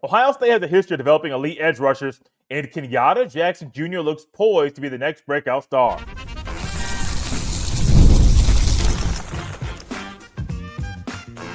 Ohio State has a history of developing elite edge rushers, and Kenyatta Jackson Jr. looks poised to be the next breakout star.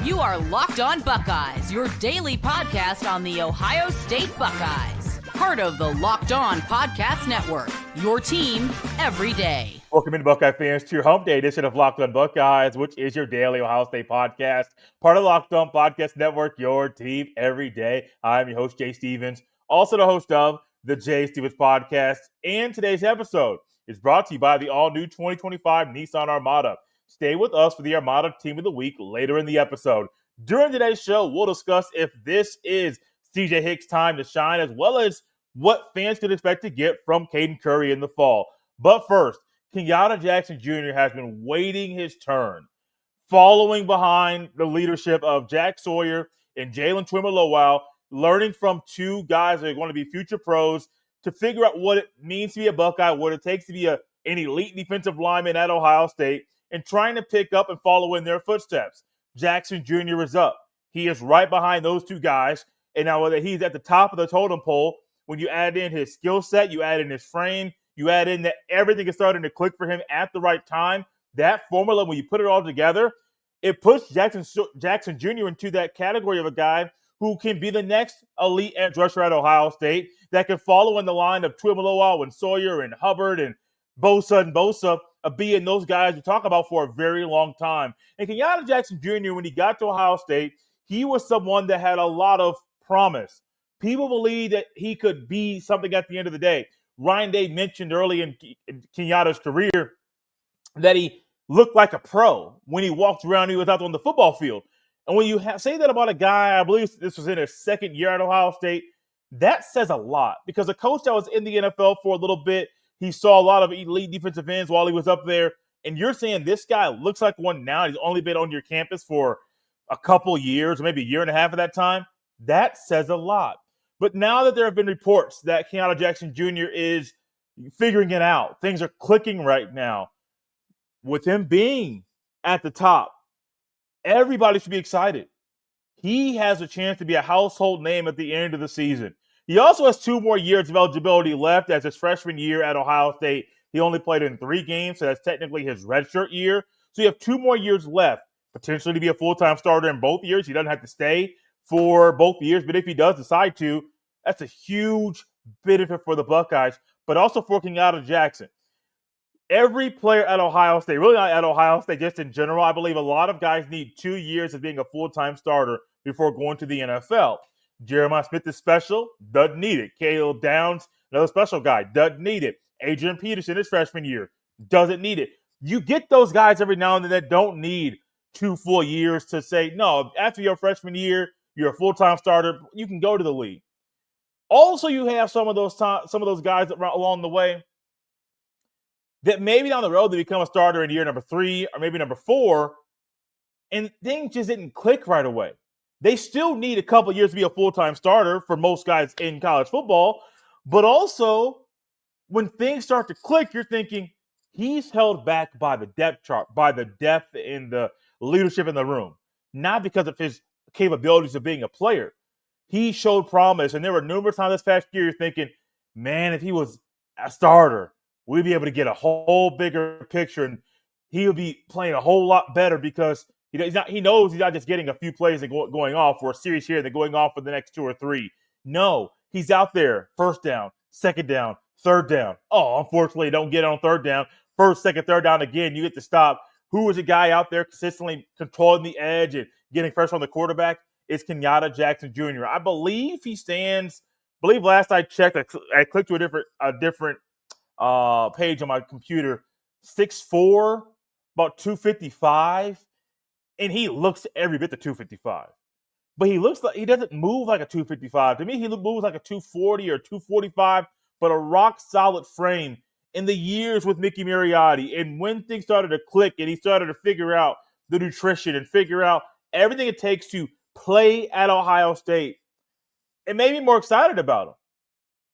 You are Locked On Buckeyes, your daily podcast on the Ohio State Buckeyes. Part of the Locked On Podcast Network, your team every day. Welcome in, Buckeye fans, to your hump day edition of Locked On Buckeyes, which is your daily Ohio State podcast. Part of the Locked On Podcast Network, your team every day. I'm your host, Jay Stevens, also the host of the Jay Stevens Podcast. And today's episode is brought to you by the all-new 2025 Nissan Armada. Stay with us for the Armada Team of the Week later in the episode. During today's show, we'll discuss if this is CJ Hicks' time to shine, as well as what fans could expect to get from Caden Curry in the fall. But first, Kenyatta Jackson Jr. has been waiting his turn, following behind the leadership of Jack Sawyer and Jalen Twimer-Lowell, learning from two guys that are going to be future pros to figure out what it means to be a Buckeye, what it takes to be an elite defensive lineman at Ohio State, and trying to pick up and follow in their footsteps. Jackson Jr. is up. He is right behind those two guys, and now whether he's at the top of the totem pole, when you add in his skill set, you add in his frame, you add in that everything is starting to click for him at the right time. That formula, when you put it all together, it puts Jackson Jr. into that category of a guy who can be the next elite edge rusher at Ohio State that can follow in the line of Twimer-Lowell and Sawyer and Hubbard and Bosa of being those guys we talk about for a very long time. And Kenyatta Jackson Jr., when he got to Ohio State, he was someone that had a lot of promise. People believe that he could be something at the end of the day. Ryan Day mentioned early in Kenyatta's career that he looked like a pro when he walked around, he was out on the football field. And when you say that about a guy, I believe this was in his second year at Ohio State, that says a lot, because a coach that was in the NFL for a little bit, he saw a lot of elite defensive ends while he was up there, and you're saying this guy looks like one now. He's only been on your campus for a couple years, or maybe a year and a half at that time. That says a lot. But now that there have been reports that Kenyatta Jackson Jr. is figuring it out, things are clicking right now. With him being at the top, everybody should be excited. He has a chance to be a household name at the end of the season. He also has 2 more years of eligibility left as his freshman year at Ohio State. He only played in 3 games, so that's technically his redshirt year. So you have 2 more years left, potentially to be a full-time starter in both years. He doesn't have to stay for both years, but if he does decide to, that's a huge benefit for the Buckeyes, but also for Kenyatta Jackson. Every player at Ohio State, really not at Ohio State, just in general, I believe a lot of guys need 2 years of being a full-time starter before going to the NFL. Jeremiah Smith is special, doesn't need it. Caleb Downs, another special guy, doesn't need it. Adrian Peterson, his freshman year, doesn't need it. You get those guys every now and then that don't need 2 full years to say, no, after your freshman year, you're a full-time starter, you can go to the league. Also, you have some of those guys along the way that maybe down the road they become a starter in year number 3 or maybe number 4, and things just didn't click right away. They still need a couple years to be a full-time starter for most guys in college football, but also when things start to click, you're thinking he's held back by the depth chart, by the depth in the leadership in the room, not because of his capabilities of being a player. He showed promise, and there were numerous times this past year you're thinking, man, if he was a starter, we'd be able to get a whole bigger picture, and he would be playing a whole lot better because he knows he's not just getting a few plays and going off for a series here and then going off for the next 2 or 3. No, he's out there, first down, second down, third down. Oh, unfortunately, don't get it on third down. First, second, third down again, you get to stop. Who is a guy out there consistently controlling the edge and getting pressure on the quarterback? It's Kenyatta Jackson Jr. I believe he stands. I believe last I checked, I clicked to a different page on my computer. 6'4", about 255, and he looks every bit to 255. But he doesn't move like a 255. To me, he moves like a 240 or 245, but a rock solid frame. In the years with Mickey Mariotti, and when things started to click, and he started to figure out the nutrition and figure out everything it takes to play at Ohio State, it made me more excited about him.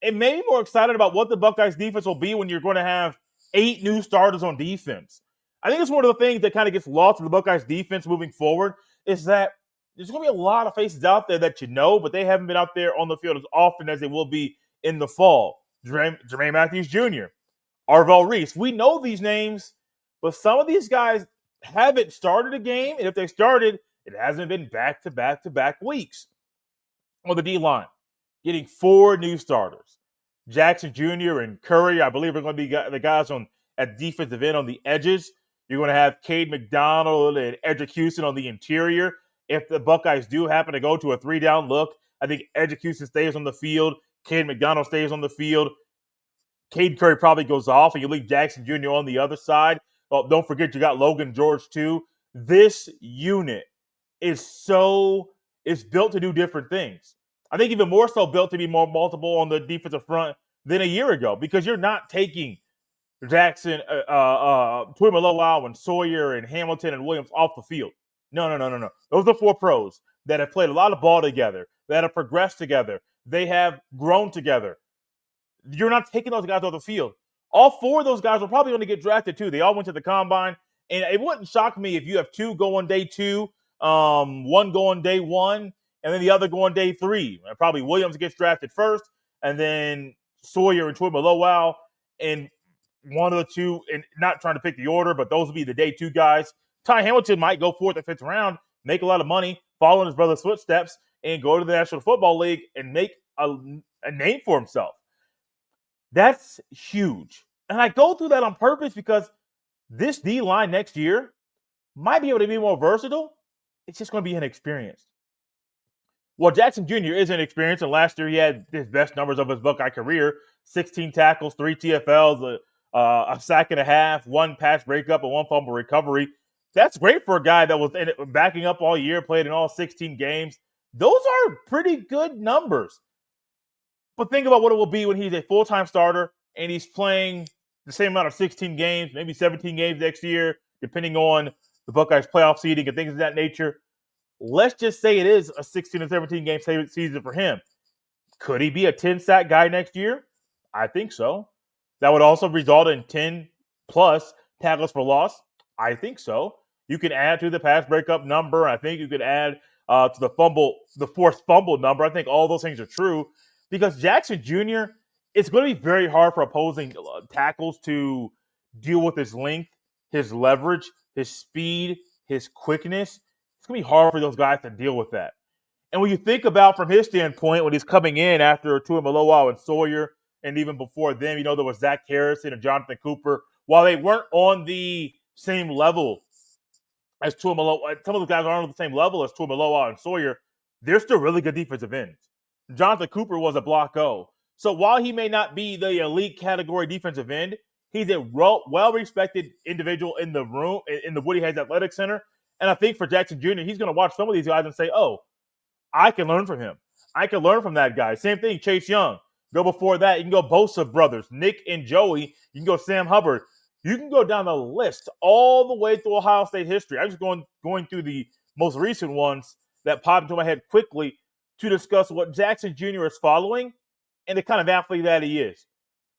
It made me more excited about what the Buckeyes defense will be when you're going to have 8 new starters on defense. I think it's one of the things that kind of gets lost in the Buckeyes defense moving forward is that there's going to be a lot of faces out there that you know, but they haven't been out there on the field as often as they will be in the fall. Jermaine Matthews Jr., Arvell Reese. We know these names, but some of these guys haven't started a game, and if they started, it hasn't been back-to-back-to-back weeks. On the D-line, getting 4 new starters. Jackson Jr. and Curry, I believe, are going to be the guys at defensive end on the edges. You're going to have Cade McDonald and Edric Houston on the interior. If the Buckeyes do happen to go to a 3-down look, I think Edric Houston stays on the field. Cade McDonald stays on the field. Caden Curry probably goes off, and you leave Jackson Jr. on the other side. Well, don't forget you got Logan George, too. This unit is built to do different things. I think even more so built to be more multiple on the defensive front than a year ago, because you're not taking Jackson, Tuimoloau, and Sawyer, and Hamilton, and Williams off the field. No. Those are 4 pros that have played a lot of ball together, that have progressed together. They have grown together. You're not taking those guys off the field. All 4 of those guys are probably going to get drafted too. They all went to the combine, and it wouldn't shock me if you have 2 going day 2, 1 going day 1, and then the other going day 3. Probably Williams gets drafted first, and then Sawyer and Tuimoloau, and one of the 2, and not trying to pick the order, but those will be the day 2 guys. Ty Hamilton might go 4th or 5th round, make a lot of money, follow in his brother's footsteps, and go to the National Football League and make a name for himself. That's huge. And I go through that on purpose because this D-line next year might be able to be more versatile. It's just going to be inexperienced. Well, Jackson Jr. is inexperienced, and last year he had his best numbers of his Buckeye career: 16 tackles, 3 TFLs, a sack and a half, 1 pass breakup, and 1 fumble recovery. That's great for a guy that was backing up all year, played in all 16 games. Those are pretty good numbers. But think about what it will be when he's a full-time starter and he's playing the same amount of 16 games, maybe 17 games next year, depending on the Buckeyes' playoff seeding and things of that nature. Let's just say it is a 16 or 17 game season for him. Could he be a 10-sack guy next year? I think so. That would also result in 10-plus tackles for loss. I think so. You can add to the pass breakup number. I think you could add to the forced fumble number. I think all those things are true because Jackson Jr., it's going to be very hard for opposing tackles to deal with his length, his leverage, his speed, his quickness. It's going to be hard for those guys to deal with that. And when you think about from his standpoint, when he's coming in after Tuimoloau and Sawyer, and even before them, there was Zach Harrison and Jonathan Cooper. While they weren't on the same level as Tuimoloau, some of the guys aren't on the same level as Tuimoloau and Sawyer, they're still really good defensive ends. Jonathan Cooper was a block O. So while he may not be the elite category defensive end, he's a well-respected individual in the room, in the Woody Hayes Athletic Center. And I think for Jackson Jr., he's going to watch some of these guys and say, oh, I can learn from him. I can learn from that guy. Same thing, Chase Young. Go before that. You can go Bosa brothers, Nick and Joey. You can go Sam Hubbard. You can go down the list all the way through Ohio State history. I'm just going through the most recent ones that popped into my head quickly to discuss what Jackson Jr. is following and the kind of athlete that he is.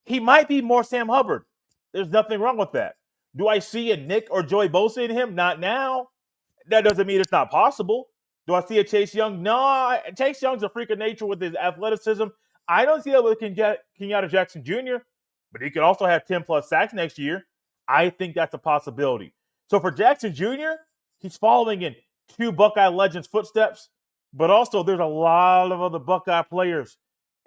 He might be more Sam Hubbard. There's nothing wrong with that. Do I see a Nick or Joey Bosa in him? Not now. That doesn't mean it's not possible. Do I see a Chase Young? No, Chase Young's a freak of nature with his athleticism. I don't see that with Kenyatta Jackson Jr., but he could also have 10-plus sacks next year. I think that's a possibility. So for Jackson Jr., he's following in 2 Buckeye legends' footsteps, but also there's a lot of other Buckeye players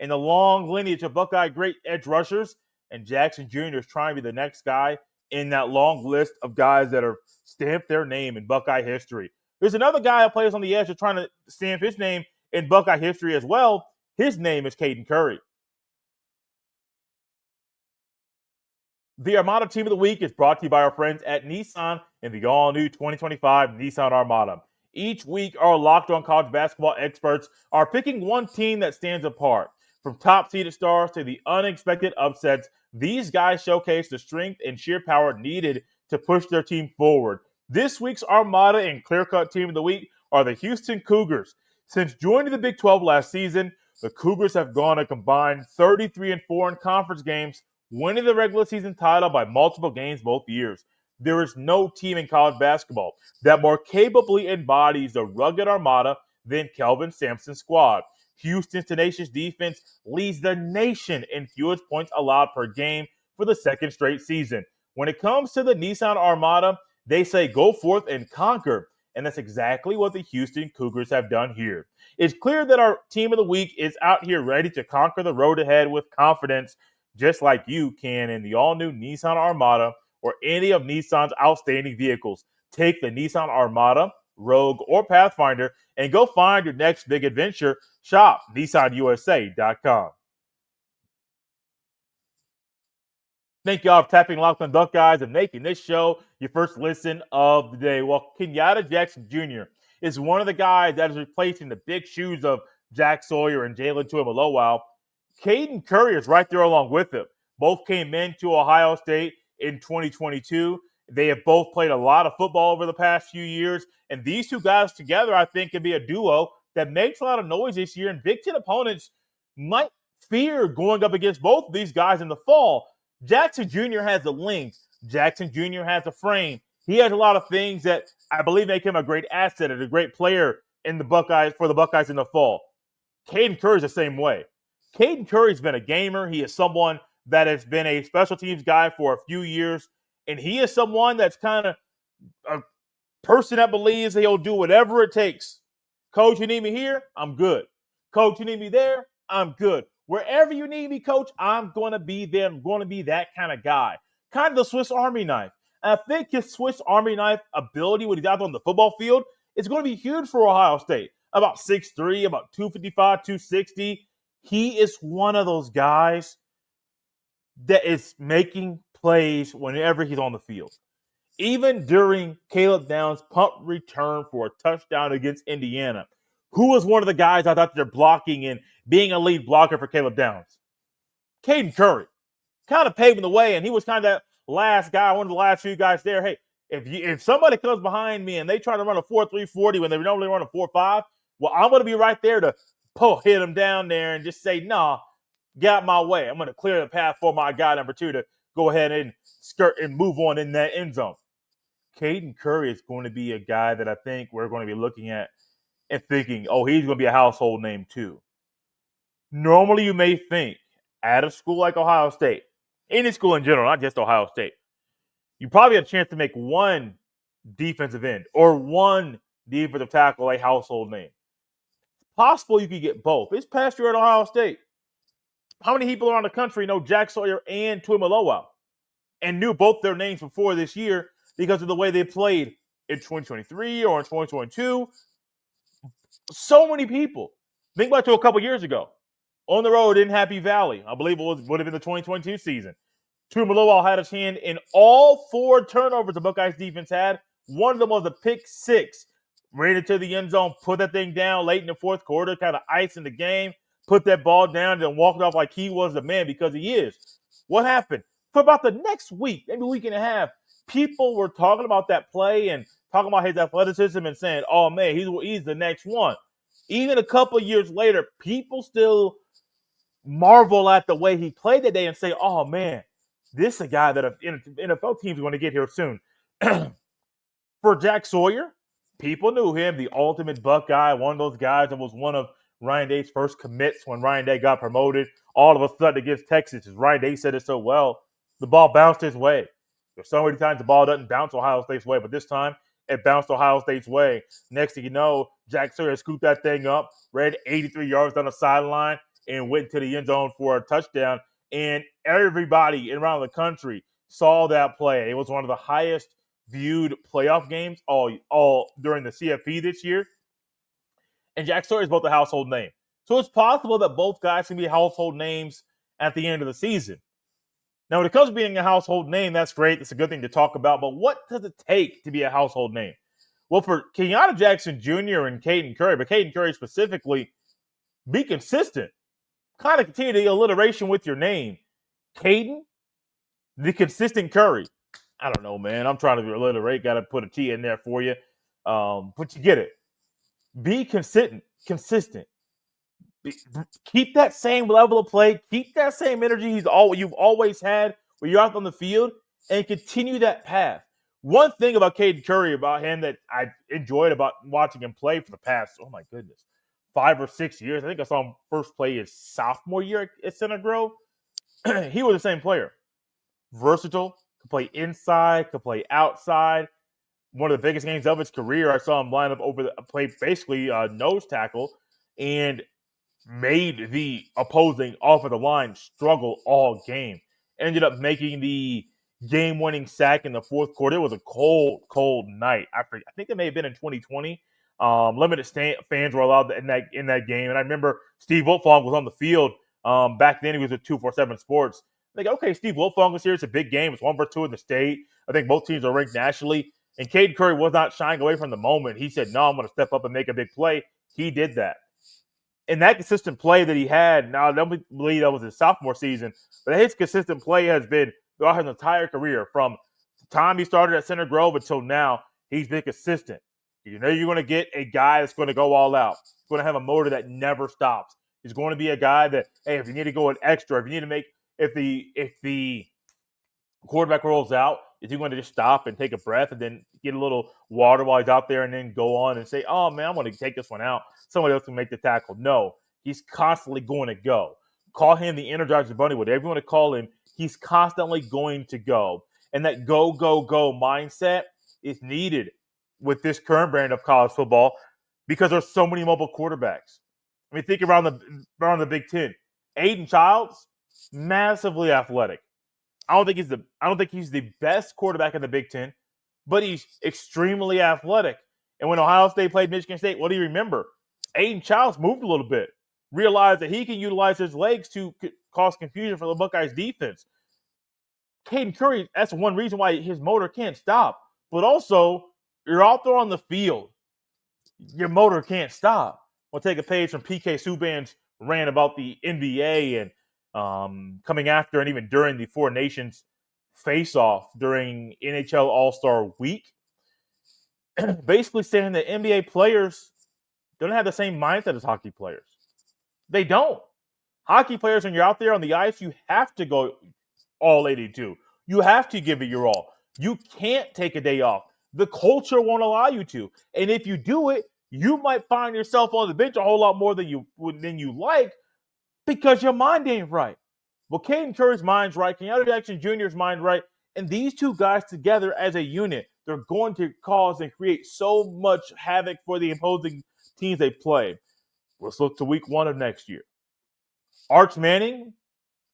in the long lineage of Buckeye great edge rushers, and Jackson Jr. is trying to be the next guy in that long list of guys that have stamped their name in Buckeye history. There's another guy that plays on the edge that's trying to stamp his name in Buckeye history as well. His name is Caden Curry. The Armada Team of the Week is brought to you by our friends at Nissan and the all-new 2025 Nissan Armada. Each week, our Locked On College Basketball experts are picking one team that stands apart. From top-seeded stars to the unexpected upsets, these guys showcase the strength and sheer power needed to push their team forward. This week's Armada and clear-cut Team of the Week are the Houston Cougars. Since joining the Big 12 last season, the Cougars have gone a combined 33-4 in conference games, winning the regular season title by multiple games both years. there is no team in college basketball that more capably embodies the rugged armada than Kelvin Sampson's squad. Houston's tenacious defense leads the nation in fewest points allowed per game for the second straight season. When it comes to the Nissan Armada, they say go forth and conquer. And that's exactly what the Houston Cougars have done here. It's clear that our team of the week is out here ready to conquer the road ahead with confidence, just like you can in the all-new Nissan Armada or any of Nissan's outstanding vehicles. Take the Nissan Armada, Rogue, or Pathfinder and go find your next big adventure. Shop NissanUSA.com. Thank y'all for tapping Locked On Buckeyes and making this show your first listen of the day. Well, Kenyatta Jackson Jr. is one of the guys that is replacing the big shoes of Jack Sawyer and Jalen Tuimoloau. Caden Curry is right there along with him. Both came into Ohio State in 2022. They have both played a lot of football over the past few years, and these two guys together, I think, can be a duo that makes a lot of noise this year, and Big Ten opponents might fear going up against both of these guys in the fall. Jackson Jr. has the length. Jackson Jr. has a frame. He has a lot of things that I believe make him a great asset and a great player in the Buckeyes for the Buckeyes in the fall. Caden Curry is the same way. Caden Curry's been a gamer. He is someone that has been a special teams guy for a few years, and he is someone that's kind of a person that believes that he'll do whatever it takes. Coach, you need me here? I'm good. Coach, you need me there? I'm good. Wherever you need me, Coach, I'm going to be there. I'm going to be that kind of guy. Kind of the Swiss Army knife. And I think his Swiss Army knife ability when he's out on the football field is going to be huge for Ohio State. About 6'3", about 255, 260. He is one of those guys that is making plays whenever he's on the field. Even during Caleb Downs' punt return for a touchdown against Indiana, who was one of the guys I thought they're blocking and being a lead blocker for Caleb Downs? Caden Curry. Kind of paving the way, and he was kind of that last guy, one of the last few guys there. Hey, if somebody comes behind me and they try to run a 4.3 40 when they normally run a 4.5, well, I'm going to be right there to hit them down there and just say, nah, get out my way. I'm going to clear the path for my guy number 2 to go ahead and skirt and move on in that end zone. Caden Curry is going to be a guy that I think we're going to be looking at and thinking, oh, he's going to be a household name too. Normally, you may think at a school like Ohio State, any school in general, not just Ohio State, you probably have a chance to make one defensive end or one defensive tackle a household name. Possible you could get both. This past year at Ohio State, how many people around the country know Jack Sawyer and Tuimoloau and knew both their names before this year because of the way they played in 2023 or in 2022? So many people. Think back to a couple years ago. On the road in Happy Valley, I believe would have been the 2022 season. Tuimoloau had his hand in all 4 turnovers the Buckeyes defense had. One of them was a pick 6. Ran into the end zone, put that thing down late in the fourth quarter, kind of icing the game, put that ball down, and then walked off like he was the man because he is. What happened? For about the next week, maybe a week and a half, people were talking about that play and talking about his athleticism and saying, oh, man, he's the next one. Even a couple years later, people still marvel at the way he played that day and say, oh, man, this is a guy that an NFL team is going to get here soon. For Jack Sawyer, people knew him, the ultimate Buckeye, one of those guys that was one of Ryan Day's first commits when Ryan Day got promoted. All of a sudden against Texas, as Ryan Day said it so well, the ball bounced his way. There's so many times the ball doesn't bounce Ohio State's way, but this time it bounced Ohio State's way. Next thing you know, Jack Sawyer scooped that thing up, ran 83 yards down the sideline, and went to the end zone for a touchdown. And everybody around the country saw that play. It was one of the highest viewed playoff games all during the CFP this year. And Jack Sawyer is both a household name. So it's possible that both guys can be household names at the end of the season. Now, when it comes to being a household name, that's great. That's a good thing to talk about. But what does it take to be a household name? Well, for Kenyatta Jackson Jr. and Caden Curry, but Caden Curry specifically, be consistent. Kind of continue the alliteration with your name. Caden, the consistent Curry. I don't know, man. I'm trying to alliterate. Got to put a T in there for you. But you get it. Be consistent. Keep that same level of play. Keep that same energy you've always had when you're out on the field, and continue that path. One thing about Caden Curry, about him that I enjoyed about watching him play for the past, oh my goodness, 5 or 6 years. I think I saw him first play his sophomore year at Center Grove. He was the same player. Versatile, could play inside, could play outside. One of the biggest games of his career, I saw him line up play basically nose tackle, and made the opposing offensive line struggle all game. Ended up making the game-winning sack in the fourth quarter. It was a cold, cold night. I think it may have been in 2020. Limited fans were allowed in that game, and I remember Steve Wiltfong was on the field. Back then, he was at 247 Sports. Like, okay, Steve Wiltfong was here. It's a big game. It's 1-2 in the state. I think both teams are ranked nationally. And Caden Curry was not shying away from the moment. He said, no, I'm going to step up and make a big play. He did that. And that consistent play that he had, now I don't believe that was his sophomore season, but his consistent play has been throughout his entire career. From the time he started at Center Grove until now, he's been consistent. You know you're going to get a guy that's going to go all out. He's going to have a motor that never stops. He's going to be a guy that, hey, if you need to go an extra, if you need to make, if the quarterback rolls out, is he going to just stop and take a breath and then get a little water while he's out there and then go on and say, oh, man, I'm going to take this one out. Somebody else can make the tackle. No, he's constantly going to go. Call him the Energizer Bunny, whatever you want to call him. He's constantly going to go. And that go, go, go mindset is needed with this current brand of college football because there's so many mobile quarterbacks. I mean, think around the Big Ten. Aiden Childs, massively athletic. I don't think he's the best quarterback in the Big Ten, but he's extremely athletic. And when Ohio State played Michigan State, what do you remember? Aiden Childs moved a little bit, realized that he can utilize his legs to cause confusion for the Buckeyes defense. Caden Curry, that's one reason why his motor can't stop. But also, you're out there on the field. Your motor can't stop. We'll take a page from PK Subban's rant about the NBA and coming after and even during the Four Nations face-off during NHL All-Star Week. Basically saying that NBA players don't have the same mindset as hockey players. They don't. Hockey players, when you're out there on the ice, you have to go all 82. You have to give it your all. You can't take a day off. The culture won't allow you to. And if you do it, you might find yourself on the bench a whole lot more than you like because your mind ain't right. Well, Caden Curry's mind's right. Kenyatta Jackson Jr.'s mind right. And these two guys together as a unit, they're going to cause and create so much havoc for the opposing teams they play. Let's look to week 1 of next year. Arch Manning,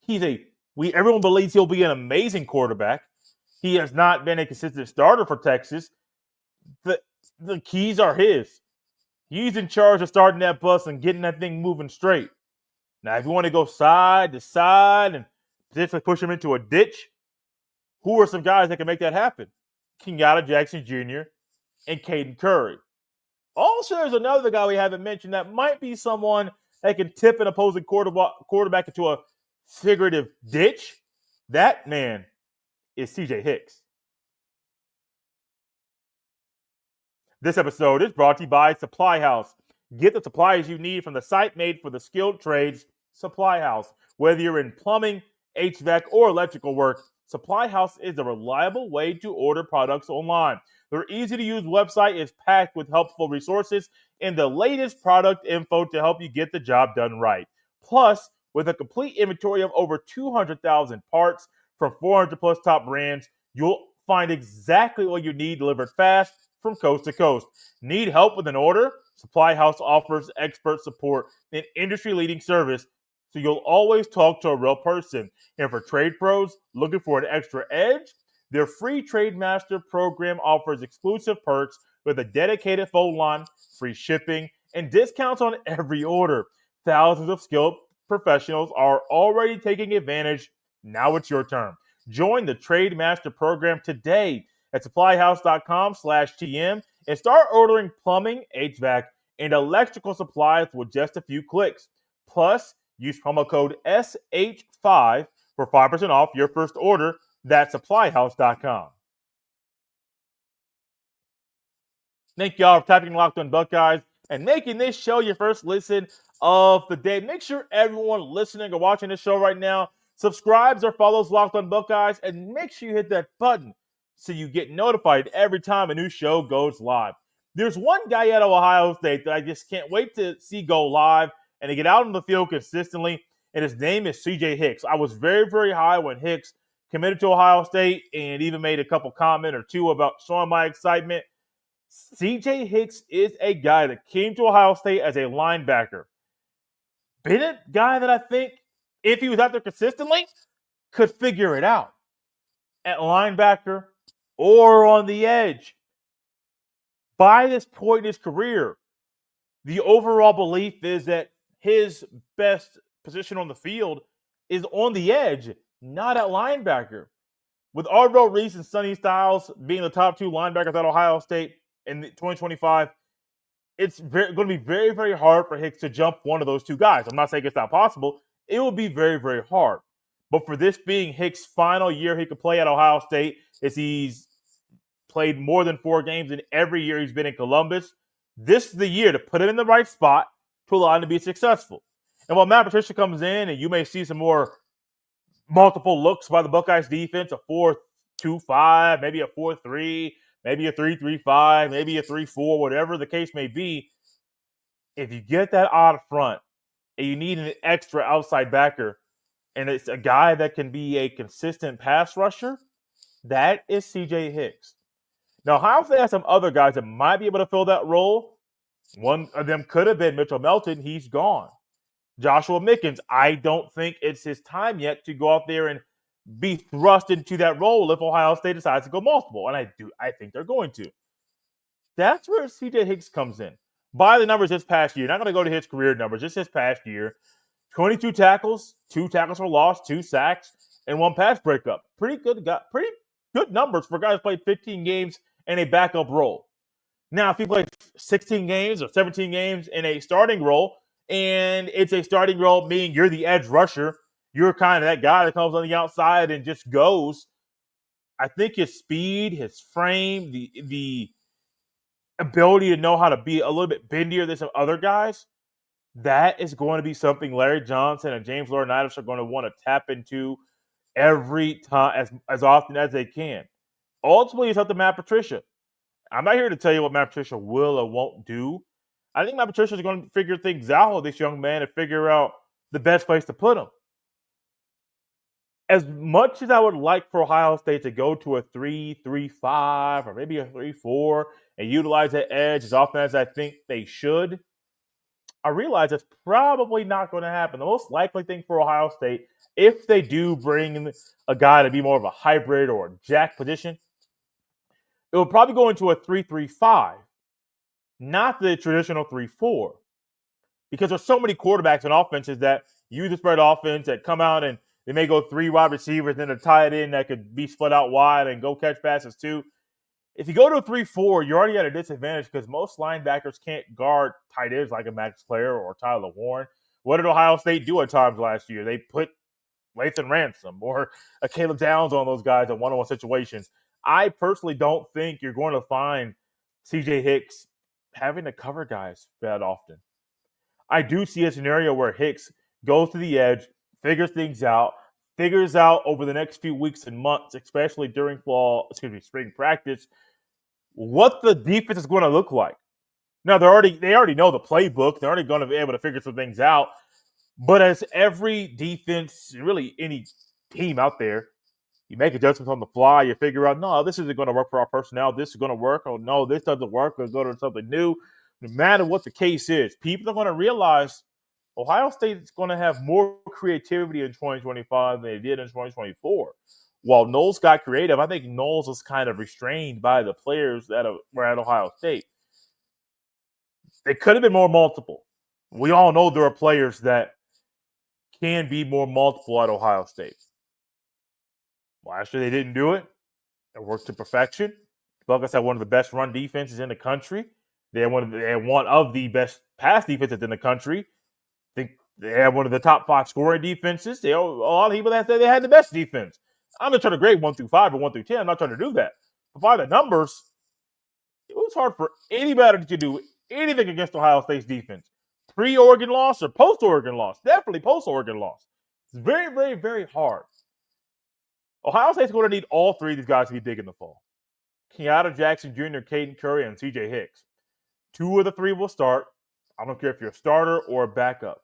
everyone believes he'll be an amazing quarterback. He has not been a consistent starter for Texas. The keys are his. He's in charge of starting that bus and getting that thing moving straight. Now, if you want to go side to side and potentially push him into a ditch, who are some guys that can make that happen? Kenyatta Jackson Jr. and Caden Curry. Also, there's another guy we haven't mentioned that might be someone that can tip an opposing quarterback into a figurative ditch. That man is CJ Hicks. This episode is brought to you by Supply House. Get the supplies you need from the site made for the skilled trades, Supply House. Whether you're in plumbing, HVAC, or electrical work, Supply House is a reliable way to order products online. Their easy-to-use website is packed with helpful resources and the latest product info to help you get the job done right. Plus, with a complete inventory of over 200,000 parts from 400-plus top brands, you'll find exactly what you need delivered fast from coast to coast. Need help with an order? Supply House offers expert support and industry-leading service, so you'll always talk to a real person. And for trade pros looking for an extra edge, their free Trade Master program offers exclusive perks with a dedicated phone line, free shipping, and discounts on every order. Thousands of skilled professionals are already taking advantage. Now it's your turn. Join the Trade Master program today at supplyhouse.com/TM and start ordering plumbing, HVAC, and electrical supplies with just a few clicks. Plus, use promo code SH5 for 5% off your first order. That's supplyhouse.com. Thank y'all for tapping Locked On Buckeyes and making this show your first listen of the day. Make sure everyone listening or watching this show right now subscribes or follows Locked On Buckeyes, and make sure you hit that button so you get notified every time a new show goes live. There's one guy out of Ohio State that I just can't wait to see go live and to get out on the field consistently, and his name is CJ Hicks. I was very, very high when Hicks committed to Ohio State and even made a couple comment or two about showing my excitement. CJ Hicks is a guy that came to Ohio State as a linebacker. Been a guy that I think, if he was out there consistently, could figure it out at linebacker or on the edge. By this point in his career, the overall belief is that his best position on the field is on the edge, not at linebacker. With Arvell Reese and Sonny Styles being the top two linebackers at Ohio State in 2025, it's going to be very, very hard for Hicks to jump one of those two guys. I'm not saying it's not possible. It will be very, very hard. But for this being Hicks' final year he could play at Ohio State, as he's played more than 4 games in every year he's been in Columbus, this is the year to put him in the right spot to allow him to be successful. And while Matt Patricia comes in and you may see some more multiple looks by the Buckeyes defense, a 4-2-5, maybe a 4-3, maybe a 3-3-5, maybe a 3-4, whatever the case may be, if you get that out front and you need an extra outside backer, and it's a guy that can be a consistent pass rusher, that is CJ Hicks. Now, Ohio State has some other guys that might be able to fill that role. One of them could have been Mitchell Melton. He's gone. Joshua Mickens, I don't think it's his time yet to go out there and be thrust into that role if Ohio State decides to go multiple. And I think they're going to. That's where CJ Hicks comes in. By the numbers this past year, not going to go to his career numbers, just this past year, 22 tackles, 2 tackles for loss, 2 sacks, and 1 pass breakup. Pretty good numbers for guys who played 15 games in a backup role. Now, if you play 16 games or 17 games in a starting role, and it's a starting role meaning you're the edge rusher, you're kind of that guy that comes on the outside and just goes, I think his speed, his frame, the ability to know how to be a little bit bendier than some other guys, that is going to be something Larry Johnson and James Laurinaitis are going to want to tap into every time, as often as they can. Ultimately, it's up to Matt Patricia. I'm not here to tell you what Matt Patricia will or won't do. I think Matt Patricia is going to figure things out with this young man and figure out the best place to put him. As much as I would like for Ohio State to go to a 3-3-5 or maybe a 3-4 and utilize that edge as often as I think they should, I realize it's probably not going to happen. The most likely thing for Ohio State, if they do bring in a guy to be more of a hybrid or a jack position, it will probably go into a 3-3-5, not the traditional 3-4. Because there's so many quarterbacks and offenses that use the spread offense that come out and they may go 3 wide receivers and a tight end that could be split out wide and go catch passes too. If you go to a 3-4, you're already at a disadvantage because most linebackers can't guard tight ends like a Max Clare or Tyler Warren. What did Ohio State do at times last year? They put Lathan Ransom or a Caleb Downs on those guys in one-on-one situations. I personally don't think you're going to find CJ Hicks having to cover guys that often. I do see a scenario where Hicks goes to the edge, figures things out, figures out over the next few weeks and months, especially during spring practice, what the defense is going to look like. Now, they already know the playbook. They're already going to be able to figure some things out. But as every defense, really any team out there, you make adjustments on the fly. You figure out, no, this isn't going to work for our personnel. This is going to work. Oh, no, this doesn't work. Let's go to something new. No matter what the case is, people are going to realize Ohio State is going to have more creativity in 2025 than they did in 2024. While Knowles got creative, I think Knowles was kind of restrained by the players that were at Ohio State. They could have been more multiple. We all know there are players that can be more multiple at Ohio State. Last year they didn't do it. It worked to perfection. The Buckeyes had one of the best run defenses in the country. They had one of the best pass defenses in the country. I think they had one of the top 5 scoring defenses. A lot of people that say they had the best defense. I'm not trying to grade 1 through 5 or 1 through 10. I'm not trying to do that. But by the numbers, it was hard for anybody to do anything against Ohio State's defense. Pre-Oregon loss or post-Oregon loss. Definitely post-Oregon loss. It's very, very, very hard. Ohio State's going to need all 3 of these guys to be big in the fall. Kenyatta Jackson Jr., Caden Curry, and CJ Hicks. 2 of the 3 will start. I don't care if you're a starter or a backup.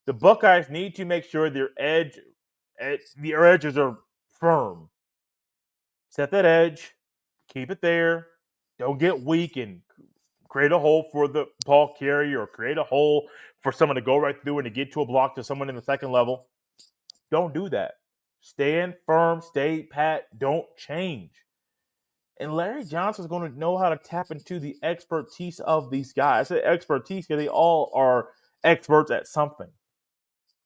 The Buckeyes need to make sure their edges are firm. Set that edge, keep it there. Don't get weak and create a hole for the ball carrier or create a hole for someone to go right through and to get to a block to someone in the second level. Don't do that. Stand firm, stay pat, don't change. And Larry Johnson's going to know how to tap into the expertise of these guys. I say expertise because they all are experts at something.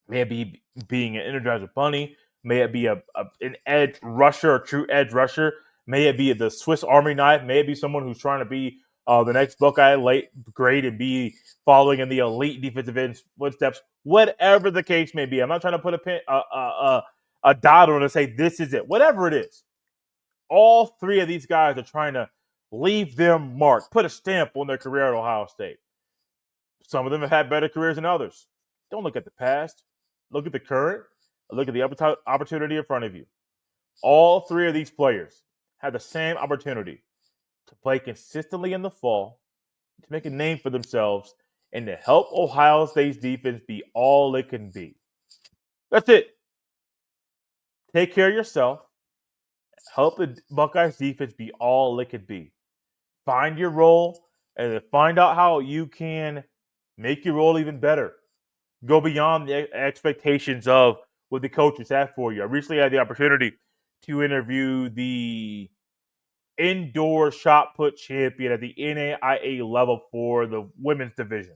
May it be being an Energizer Bunny. May it be an edge rusher, a true edge rusher. May it be the Swiss Army knife. May it be someone who's trying to be the next Buckeye late grade and be following in the elite defensive end footsteps. Whatever the case may be. I'm not trying to put a dot on it and say this is it. Whatever it is. All 3 of these guys are trying to leave them marked, put a stamp on their career at Ohio State. Some of them have had better careers than others. Don't look at the past. Look at the current. Look at the opportunity in front of you. All 3 of these players have the same opportunity to play consistently in the fall, to make a name for themselves, and to help Ohio State's defense be all it can be. That's it. Take care of yourself. Help the Buckeyes defense be all it could be. Find your role and find out how you can make your role even better. Go beyond the expectations of what the coaches have for you. I recently had the opportunity to interview the indoor shot put champion at the NAIA level for the women's division.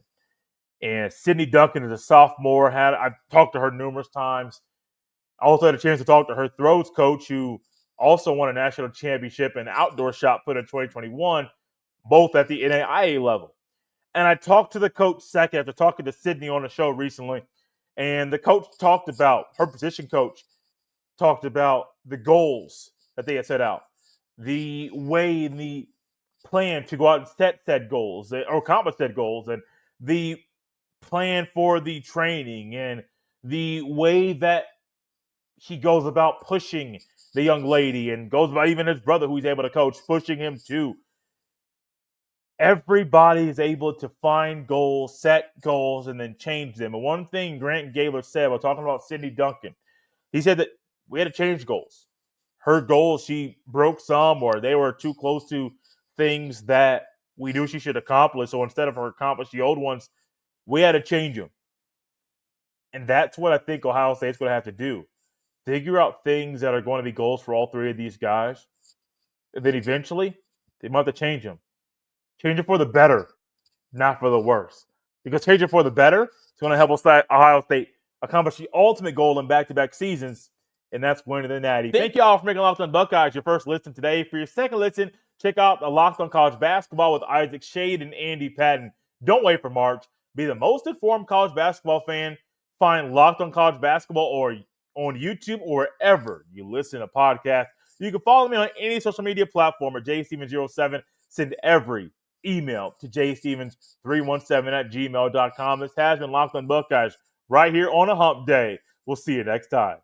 And Sydney Duncan is a sophomore. I've talked to her numerous times. I also had a chance to talk to her throws coach, who also won a national championship in outdoor shot put in 2021, both at the NAIA level. And I talked to the coach second after talking to Sydney on the show recently. And the coach talked about, her position coach talked about the goals that they had set out, the way and the plan to go out and set said goals or accomplish said goals, and the plan for the training and the way that he goes about pushing the young lady and goes about even his brother, who he's able to coach, pushing him too. Everybody is able to find goals, set goals, and then change them. And one thing Grant Gaylor said while talking about Sydney Duncan, he said that we had to change goals. Her goals, she broke some, or they were too close to things that we knew she should accomplish. So instead of her accomplish the old ones, we had to change them. And that's what I think Ohio State's going to have to do. Figure out things that are going to be goals for all 3 of these guys. And then eventually, they might have to change them. Change it for the better, not for the worse. Because change it for the better, it's going to help Ohio State accomplish the ultimate goal in back-to-back seasons, and that's winning the Natty. Thank you all for making Locked On Buckeyes your first listen today. For your second listen, check out the Locked On College Basketball with Isaac Shade and Andy Patton. Don't wait for March. Be the most informed college basketball fan. Find Locked On College Basketball or on YouTube or wherever you listen to podcasts. You can follow me on any social media platform at jstevens07. Send every email to jstevens317@gmail.com. This has been Locked On Buckeyes right here on a hump day. We'll see you next time.